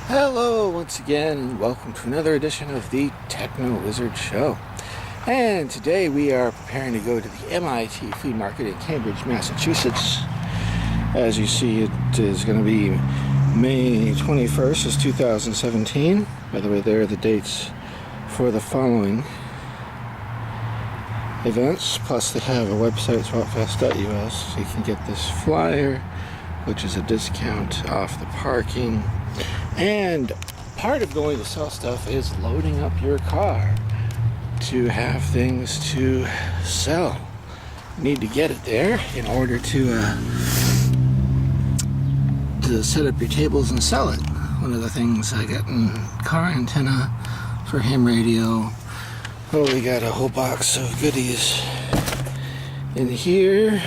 Hello once again, and welcome to another edition of the Techno Wizard Show. And today we are preparing to go to the MIT Flea Market in Cambridge, Massachusetts. As you see, it is going to be May 21st, is 2017. By the way, there are the dates for the following events. Plus they have a website, swapfest.us, so you can get this flyer, which is a discount off the parking. And part of going to sell stuff is loading up your car to have things to sell. You need to get it there in order to set up your tables and sell it. One of the things I got in car antenna for ham radio. Oh, we got a whole box of goodies in here.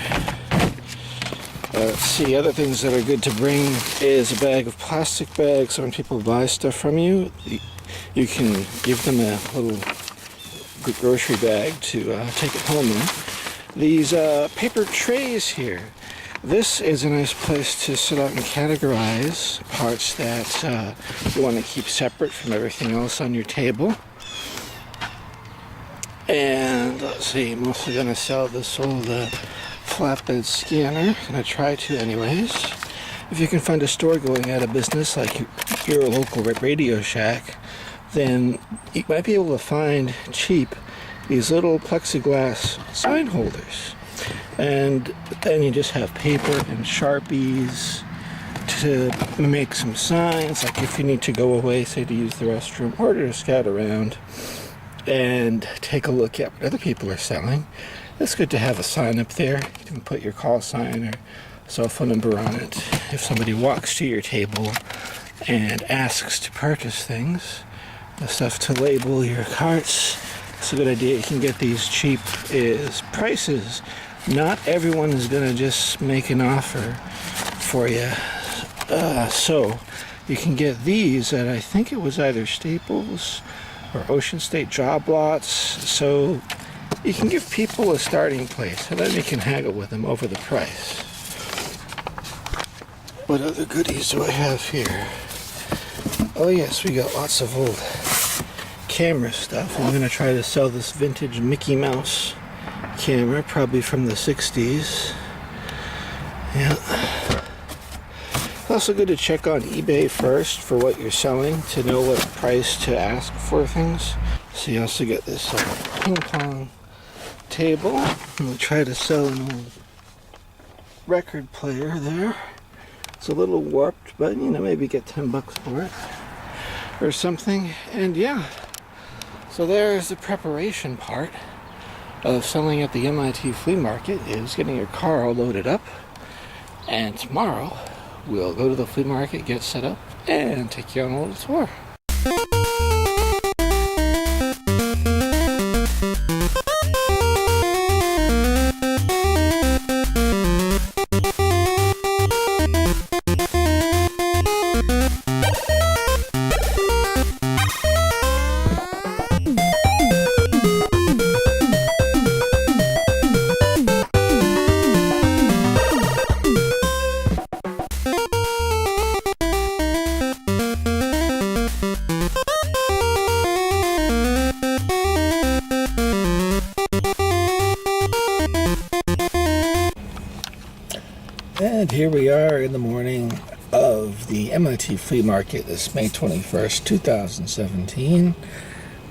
Let's see, other things that are good to bring is a bag of plastic bags. So when people buy stuff from you, you can give them a little grocery bag to take it home in. These paper trays here. This is a nice place to sit out and categorize parts that you want to keep separate from everything else on your table. And let's see, I'm also going to sell this old flatbed scanner. Gonna try to anyways. If you can find a store going out of business like your local Radio Shack, then you might be able to find cheap these little plexiglass sign holders. And then you just have paper and Sharpies to make some signs, like if you need to go away, say to use the restroom, or to scout around and take a look at what other people are selling. It's good to have a sign up there. You can put your call sign or cell phone number on it. If somebody walks to your table and asks to purchase things, the stuff to label your carts, it's a good idea. You can get these cheap prices. Not everyone is going to just make an offer for you. So you can get these at, I think it was either Staples or Ocean State Job Lots. So you can give people a starting place, and then you can haggle with them over the price. What other goodies do I have here? Oh yes, we got lots of old camera stuff. I'm going to try to sell this vintage Mickey Mouse camera, probably from the 60s. Yeah. Also good to check on eBay first for what you're selling to know what price to ask for things. So you also get this ping pong table. I'm going to try to sell an old record player there. It's a little warped, but you know, maybe get $10 for it or something. And yeah, so there's the preparation part of selling at the MIT Flea Market, is getting your car all loaded up. And tomorrow we'll go to the flea market, get set up, and take you on a little tour. And here we are in the morning of the MIT Flea Market, this May 21st, 2017.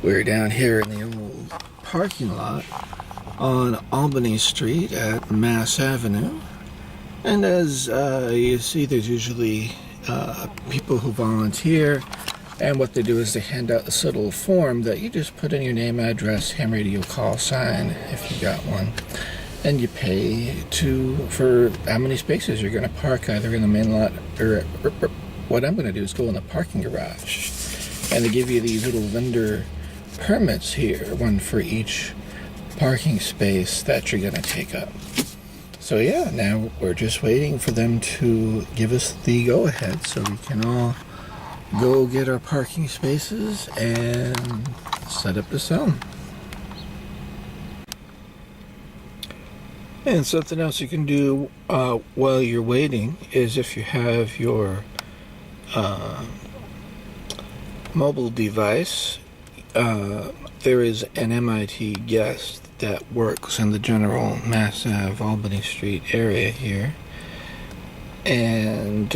We're down here in the old parking lot on Albany Street at Mass Avenue. And as you see, there's usually people who volunteer, and what they do is they hand out this little form that you just put in your name, address, ham radio call sign, if you got one. And you pay for how many spaces you're going to park, either in the main lot or what I'm going to do is go in the parking garage. And they give you these little vendor permits here, one for each parking space that you're going to take up. So yeah, now we're just waiting for them to give us the go-ahead so we can all go get our parking spaces and set up to sell them. And something else you can do while you're waiting is, if you have your mobile device. There is an MIT guest that works in the general Mass Ave, Albany Street area here. And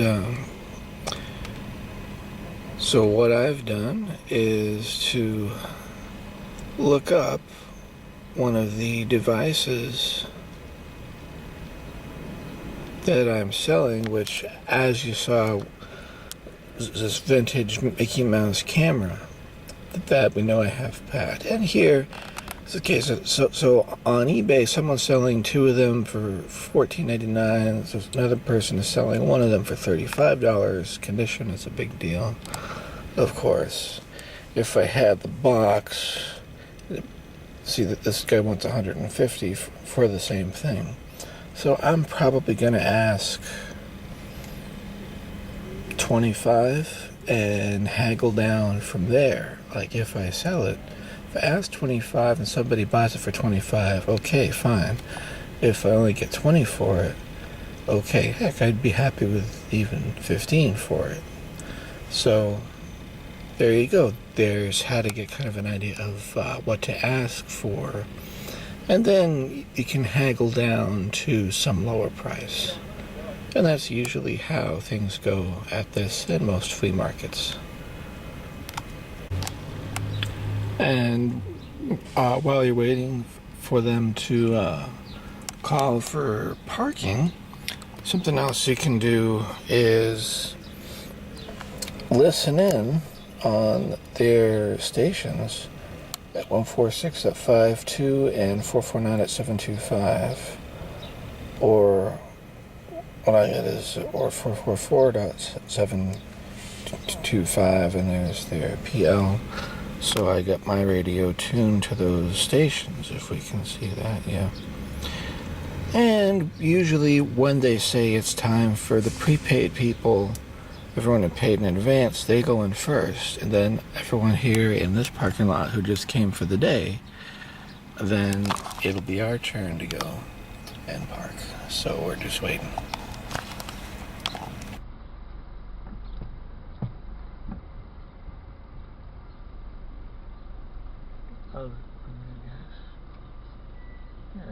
so what I've done is to look up one of the devices that I'm selling, which, as you saw, is this vintage Mickey Mouse camera that we know I have packed. And here is the case. So on eBay, someone's selling two of them for $14.99. So another person is selling one of them for $35. Condition is a big deal, of course. If I had the box, see that this guy wants $150 for the same thing. So I'm probably going to ask $25 and haggle down from there. Like if I sell it, if I ask $25 and somebody buys it for $25, okay, fine. If I only get $20 for it, okay, heck, I'd be happy with even $15 for it. So there you go. There's how to get kind of an idea of what to ask for. And then you can haggle down to some lower price. And that's usually how things go at this in most flea markets. And while you're waiting for them to call for parking, something else you can do is listen in on their stations at 146 at 52 and 449 at 725, or what I get is or 444.725, and there's their PL. So I got my radio tuned to those stations, if we can see that, yeah. And usually when they say it's time for the prepaid people, everyone who paid in advance, they go in first. And then everyone here in this parking lot who just came for the day, then it'll be our turn to go and park. So we're just waiting. Oh, yeah.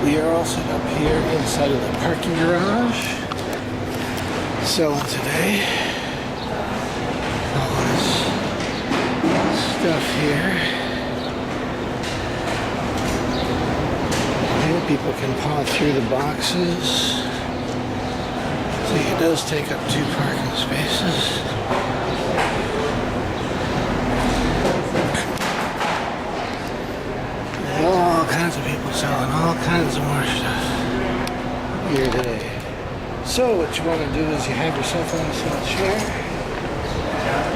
we are all set up here inside of the parking garage. Selling today. All this stuff here. And people can paw through the boxes. See, it does take up 2 parking spaces. All kinds of people selling all kinds of more stuff here today. So what you want to do is you have yourself on this little chair.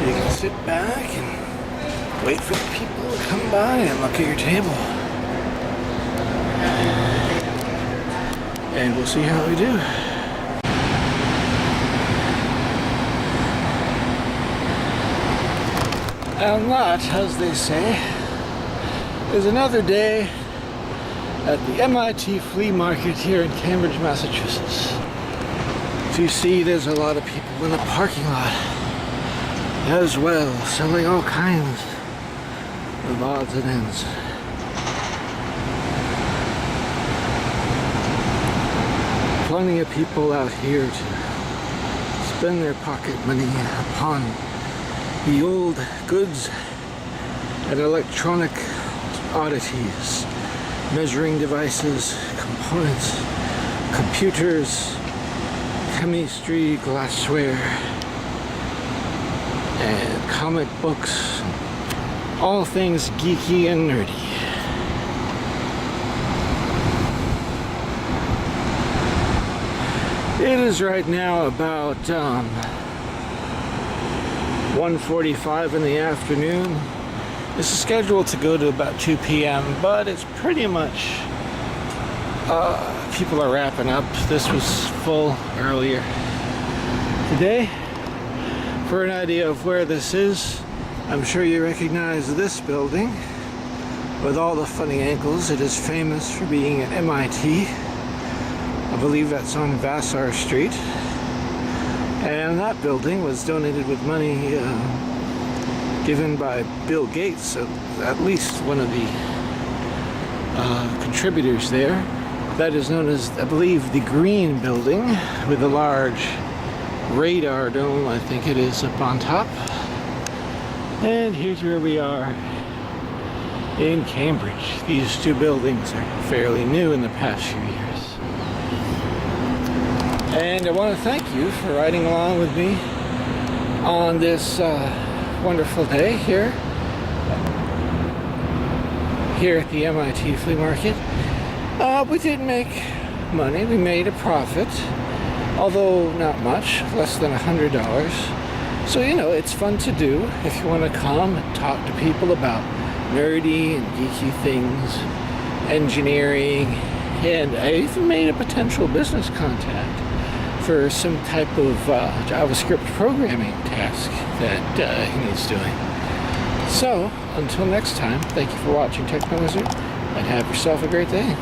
You can sit back and wait for the people to come by and look at your table. And we'll see how we do. And that, as they say, is another day at the MIT flea market here in Cambridge, Massachusetts. As you see, there's a lot of people in the parking lot as well, selling all kinds of odds and ends. Plenty of people out here to spend their pocket money upon the old goods and electronic oddities, measuring devices, components, computers, chemistry, glassware, and comic books, all things geeky and nerdy. It is right now about 1:45 in the afternoon. This is scheduled to go to about 2 p.m., but it's pretty much, people are wrapping up. This was full earlier today. For an idea of where this is, I'm sure you recognize this building with all the funny ankles. It is famous for being at MIT. I believe that's on Vassar Street. And that building was donated with money given by Bill Gates, at least one of the contributors there. That is known as, I believe, the Green Building, with a large radar dome, I think it is, up on top. And here's where we are in Cambridge. These 2 buildings are fairly new in the past few years. And I want to thank you for riding along with me on this wonderful day here at the MIT flea market. We did make money. We made a profit, although not much, less than $100. So, you know, it's fun to do if you want to come and talk to people about nerdy and geeky things, engineering, and I even made a potential business contact for some type of JavaScript programming task that he needs doing. So, until next time, thank you for watching Techno Wizard, and have yourself a great day.